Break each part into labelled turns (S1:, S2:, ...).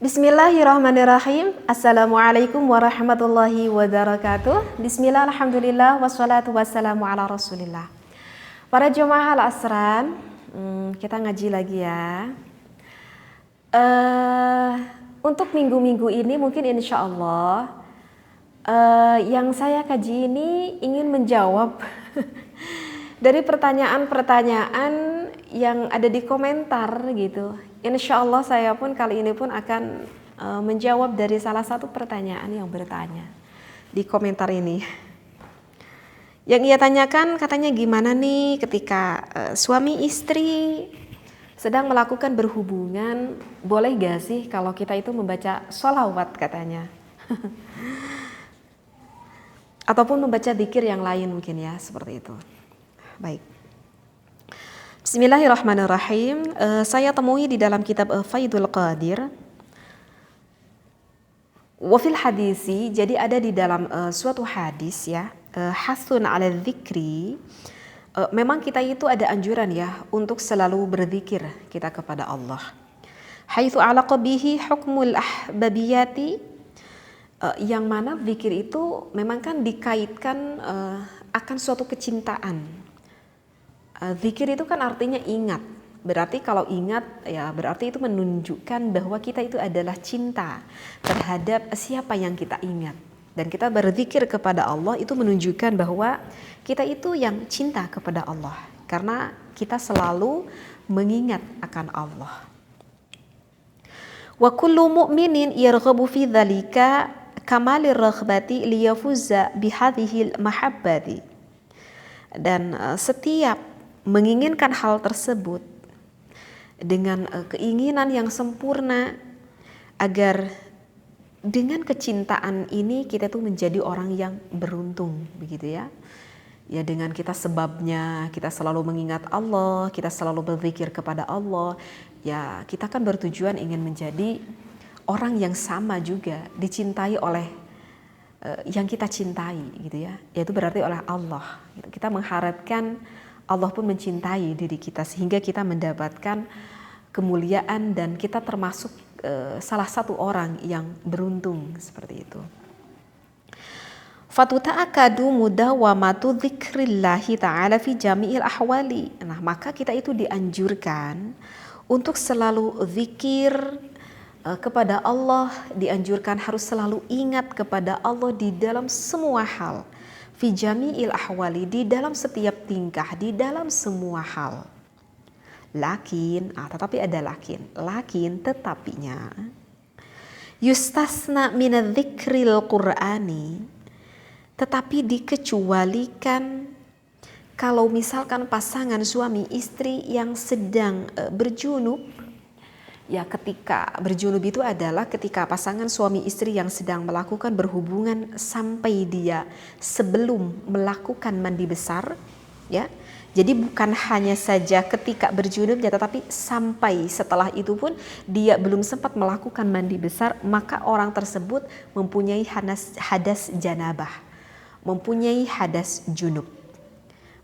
S1: Bismillahirrahmanirrahim. Assalamualaikum warahmatullahi wabarakatuh. Bismillah, alhamdulillah, wassalatu wassalamu ala rasulillah. Para jemaah al-asran, kita ngaji lagi ya. Untuk minggu-minggu ini mungkin insya Allah yang saya kaji ini ingin menjawab dari pertanyaan-pertanyaan yang ada di komentar gitu. Insya Allah saya pun kali ini pun akan menjawab dari salah satu pertanyaan yang bertanya di komentar ini. Yang ia tanyakan katanya gimana nih ketika suami istri sedang melakukan berhubungan, boleh gak sih kalau kita itu membaca sholawat katanya. Ataupun membaca dzikir yang lain mungkin ya, seperti itu. Baik. Bismillahirrahmanirrahim. Saya temui di dalam kitab Faidul Qadir. Wafil hadisi, jadi ada di dalam suatu hadis ya, hasun ala dzikri. Memang kita itu ada anjuran ya untuk selalu berzikir kita kepada Allah. Haitsu alaqa bihi hukmul ahbabiyati, yang mana zikir itu memang kan dikaitkan akan suatu kecintaan. Zikir itu kan artinya ingat. Berarti kalau ingat ya berarti itu menunjukkan bahwa kita itu adalah cinta terhadap siapa yang kita ingat. Dan kita berzikir kepada Allah itu menunjukkan bahwa kita itu yang cinta kepada Allah. Karena kita selalu mengingat akan Allah. Wa kullu mu'minin yarghabu fi dzalika kamalir raghbati liyafuzza bihadhil mahabbati. Dan setiap menginginkan hal tersebut dengan keinginan yang sempurna agar dengan kecintaan ini kita tuh menjadi orang yang beruntung begitu ya. Ya dengan kita sebabnya kita selalu mengingat Allah, kita selalu berzikir kepada Allah, ya kita kan bertujuan ingin menjadi orang yang sama juga dicintai oleh yang kita cintai gitu ya. Yaitu berarti oleh Allah. Kita mengharapkan Allah pun mencintai diri kita sehingga kita mendapatkan kemuliaan dan kita termasuk salah satu orang yang beruntung seperti itu. Fatuta'akadu mudawamatu dzikrillahi ta'ala fi jami'il ahwali. Nah, maka kita itu dianjurkan untuk selalu zikir kepada Allah, dianjurkan harus selalu ingat kepada Allah di dalam semua hal. Fi jami'il ahwali, di dalam setiap tingkah, di dalam semua hal. Tetapi ada lakin tetapinya. Yustasna minadz dzikril qur'ani, tetapi dikecualikan kalau misalkan pasangan suami istri yang sedang berjunub. Ya ketika berjunub itu adalah ketika pasangan suami istri yang sedang melakukan berhubungan sampai dia sebelum melakukan mandi besar ya. Jadi bukan hanya saja ketika berjunubnya tetapi sampai setelah itu pun dia belum sempat melakukan mandi besar, maka orang tersebut mempunyai hadas janabah, mempunyai hadas junub.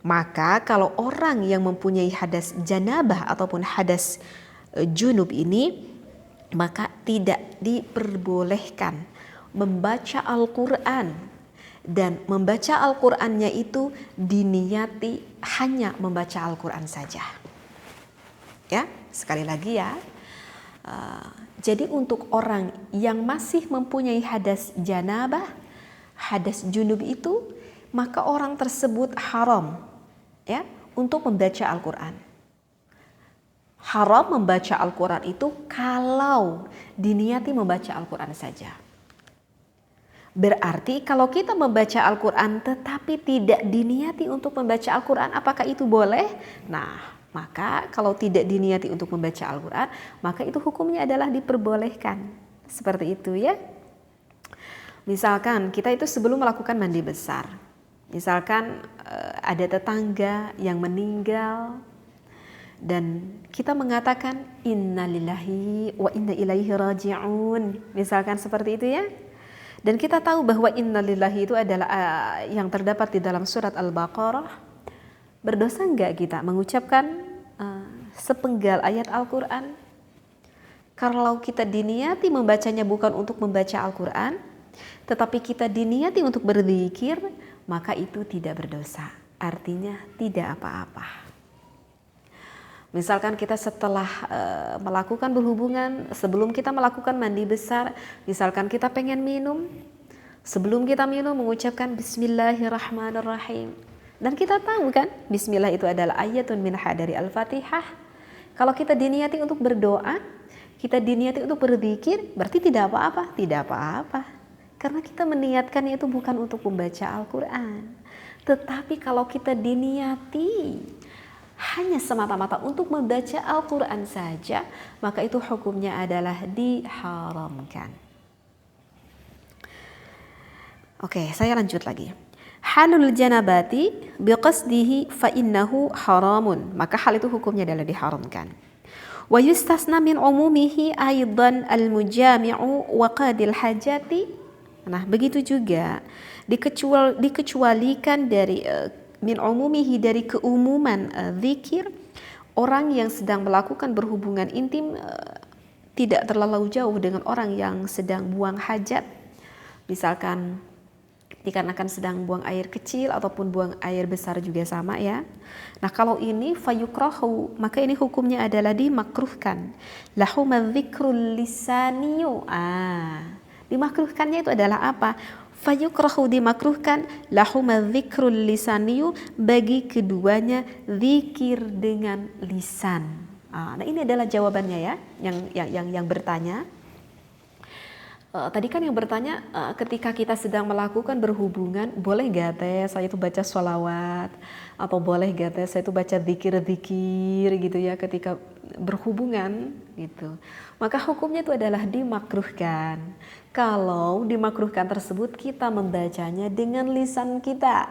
S1: Maka kalau orang yang mempunyai hadas janabah ataupun hadas junub ini, maka tidak diperbolehkan membaca Al-Quran, dan membaca Al-Qurannya itu diniati hanya membaca Al-Quran saja. Ya, sekali lagi ya. Jadi untuk orang yang masih mempunyai hadas janabah, hadas junub itu, maka orang tersebut haram ya untuk membaca Al-Quran. Haram membaca Al-Quran itu kalau diniati membaca Al-Quran saja. Berarti kalau kita membaca Al-Quran tetapi tidak diniati untuk membaca Al-Quran, apakah itu boleh? Nah, maka kalau tidak diniati untuk membaca Al-Quran, maka itu hukumnya adalah diperbolehkan. Seperti itu ya. Misalkan kita itu sebelum melakukan mandi besar, misalkan ada tetangga yang meninggal, dan kita mengatakan innalillahi wa inna ilaihi raji'un, misalkan seperti itu ya. Dan kita tahu bahwa innalillahi itu adalah yang terdapat di dalam surat Al-Baqarah. Berdosa enggak kita mengucapkan sepenggal ayat Al-Quran? Kalau kita diniati membacanya bukan untuk membaca Al-Quran, tetapi kita diniati untuk berzikir, maka itu tidak berdosa. Artinya tidak apa-apa. Misalkan kita setelah melakukan berhubungan, sebelum kita melakukan mandi besar, misalkan kita pengen minum, sebelum kita minum mengucapkan Bismillahirrahmanirrahim. Dan kita tahu kan, Bismillah itu adalah ayatun min dari Al-Fatihah. Kalau kita diniati untuk berdoa, kita diniati untuk berzikir, berarti tidak apa-apa, tidak apa-apa. Karena kita meniatkannya itu bukan untuk membaca Al-Quran. Tetapi kalau kita diniati hanya semata-mata untuk membaca Al-Quran saja, maka itu hukumnya adalah diharamkan. Oke, saya lanjut lagi. Halul janabati biqasdihi fa innahu haramun. Maka hal itu hukumnya adalah diharamkan. Wa yustasna min umumihi aidan al-mujami'u wa qadil hajati. Nah, begitu juga dikecualikan dari min umumihi dari keumuman zikir, orang yang sedang melakukan berhubungan intim tidak terlalu jauh dengan orang yang sedang buang hajat. Misalkan dikarenakan sedang buang air kecil ataupun buang air besar juga sama ya. Nah, kalau ini fayukrahu, maka ini hukumnya adalah dimakruhkan. Lahuma dzikrul lisaniyu. Dimakruhkannya itu adalah apa? Fayukrahu, dimakruhkan, lahuma dzikrul lisaniyu, bagi keduanya zikir dengan lisan. Nah, ini adalah jawabannya ya, yang bertanya. Tadi kan yang bertanya ketika kita sedang melakukan berhubungan, boleh gak teh saya itu baca sholawat, atau boleh gak teh saya itu baca zikir-zikir gitu ya ketika berhubungan gitu. Maka hukumnya itu adalah dimakruhkan. Kalau dimakruhkan tersebut kita membacanya dengan lisan kita.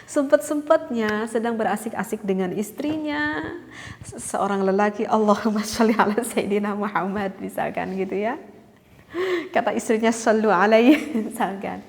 S1: Sempet-sempetnya sedang berasik-asik dengan istrinya, seorang lelaki, Allahumma sholli ala Sayyidina Muhammad misalkan gitu ya. Kata istrinya shollu alaihi misalkan.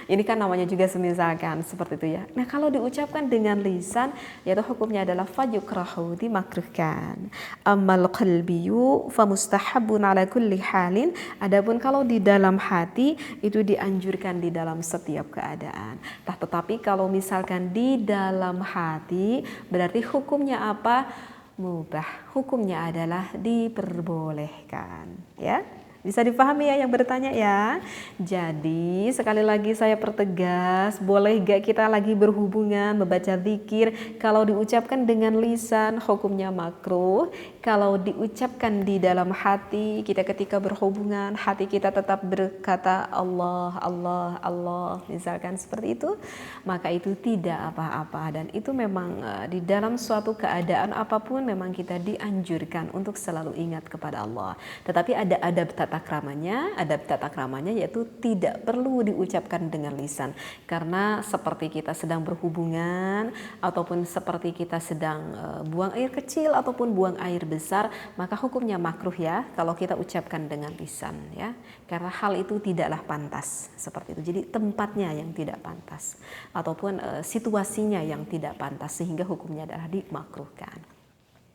S1: Ini kan namanya juga semisalkan seperti itu ya. Nah, kalau diucapkan dengan lisan, yaitu hukumnya adalah fayukrahu, dimakruhkan. Ammal qalbiyu famustahabun ala kulli halin. Adapun kalau di dalam hati itu dianjurkan di dalam setiap keadaan. Tetapi kalau misalkan di dalam hati berarti hukumnya apa? Mubah. Hukumnya adalah diperbolehkan, ya. Bisa dipahami ya yang bertanya ya. Jadi sekali lagi saya pertegas, boleh gak kita lagi berhubungan membaca zikir, kalau diucapkan dengan lisan hukumnya makruh. Kalau diucapkan di dalam hati, kita ketika berhubungan hati kita tetap berkata Allah, Allah, Allah, misalkan seperti itu, maka itu tidak apa-apa. Dan itu memang di dalam suatu keadaan apapun memang kita dianjurkan untuk selalu ingat kepada Allah. Tetapi ada adab tata kramanya yaitu tidak perlu diucapkan dengan lisan, karena seperti kita sedang berhubungan ataupun seperti kita sedang buang air kecil ataupun buang air besar, maka hukumnya makruh ya kalau kita ucapkan dengan lisan ya, karena hal itu tidaklah pantas seperti itu. Jadi tempatnya yang tidak pantas ataupun situasinya yang tidak pantas, sehingga hukumnya adalah dimakruhkan.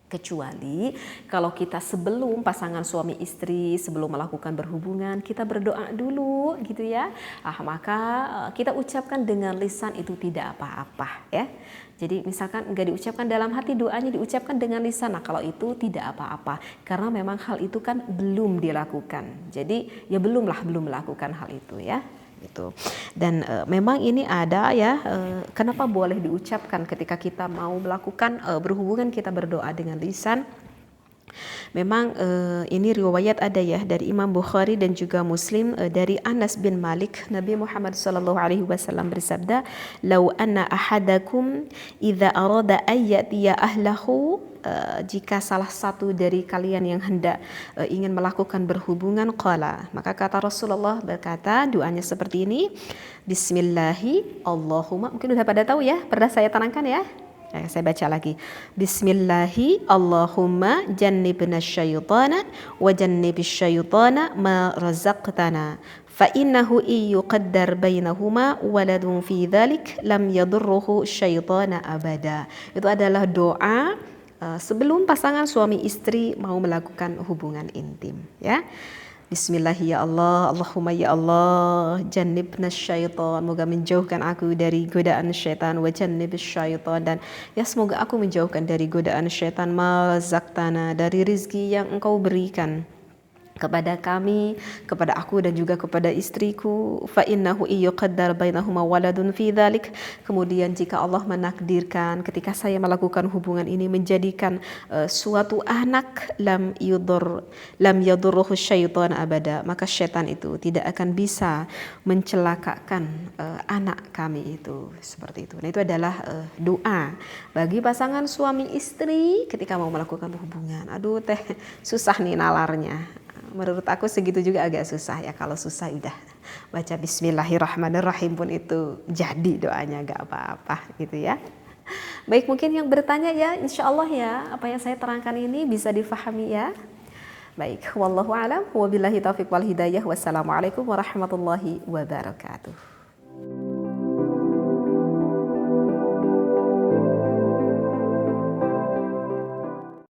S1: Kecuali kalau kita sebelum pasangan suami istri, sebelum melakukan berhubungan, kita berdoa dulu gitu ya, maka kita ucapkan dengan lisan itu tidak apa-apa ya. Jadi misalkan enggak diucapkan dalam hati, doanya diucapkan dengan lisan, nah kalau itu tidak apa-apa, karena memang hal itu kan belum dilakukan. Jadi ya belum melakukan hal itu ya. Gitu. Dan memang ini ada ya, kenapa boleh diucapkan ketika kita mau melakukan berhubungan, kita berdoa dengan lisan. Memang ini riwayat ada ya dari Imam Bukhari dan juga Muslim dari Anas bin Malik, Nabi Muhammad SAW bersabda, "Lau anna ahadakum idza arada ayyatiya ahlahu," jika salah satu dari kalian yang hendak ingin melakukan berhubungan, qala, maka kata Rasulullah berkata doanya seperti ini, Bismillahi Allahumma, mungkin udah pada tahu ya, pernah saya terangkan ya. Saya baca lagi. Bismillahi Allahumma jannibna syaitana wa jannibis syaitana ma razaqtana fa innahu yuqaddar bainahuma waladun fi dzalik lam yadurruhu syaitana abada. Itu adalah doa sebelum pasangan suami istri mau melakukan hubungan intim, ya. Bismillah ya Allah, Allahumma ya Allah, jannibna syaitan, moga menjauhkan aku dari godaan syaitan, wa jannibis syaitan, dan ya semoga aku menjauhkan dari godaan syaitan, ma zaktana, dari rizki yang engkau berikan kepada kami, kepada aku dan juga kepada istriku. Fa innahu yuqaddar bainahuma waladun fi dzalik. Kemudian jika Allah menakdirkan ketika saya melakukan hubungan ini menjadikan suatu anak, lam yadurruhu syaitan abada, maka syaitan itu tidak akan bisa mencelakakan anak kami itu. Seperti itu. Nah, itu adalah doa bagi pasangan suami istri ketika mau melakukan hubungan. Aduh teh, susah nih nalarnya. Menurut aku segitu juga agak susah ya. Kalau susah udah baca bismillahirrahmanirrahim pun itu jadi doanya, gak apa-apa gitu ya. Baik, mungkin yang bertanya ya, insya Allah ya apa yang saya terangkan ini bisa difahami ya. Baik, wallahu alam, wabillahi taufiq wal hidayah, wassalamualaikum warahmatullahi wabarakatuh.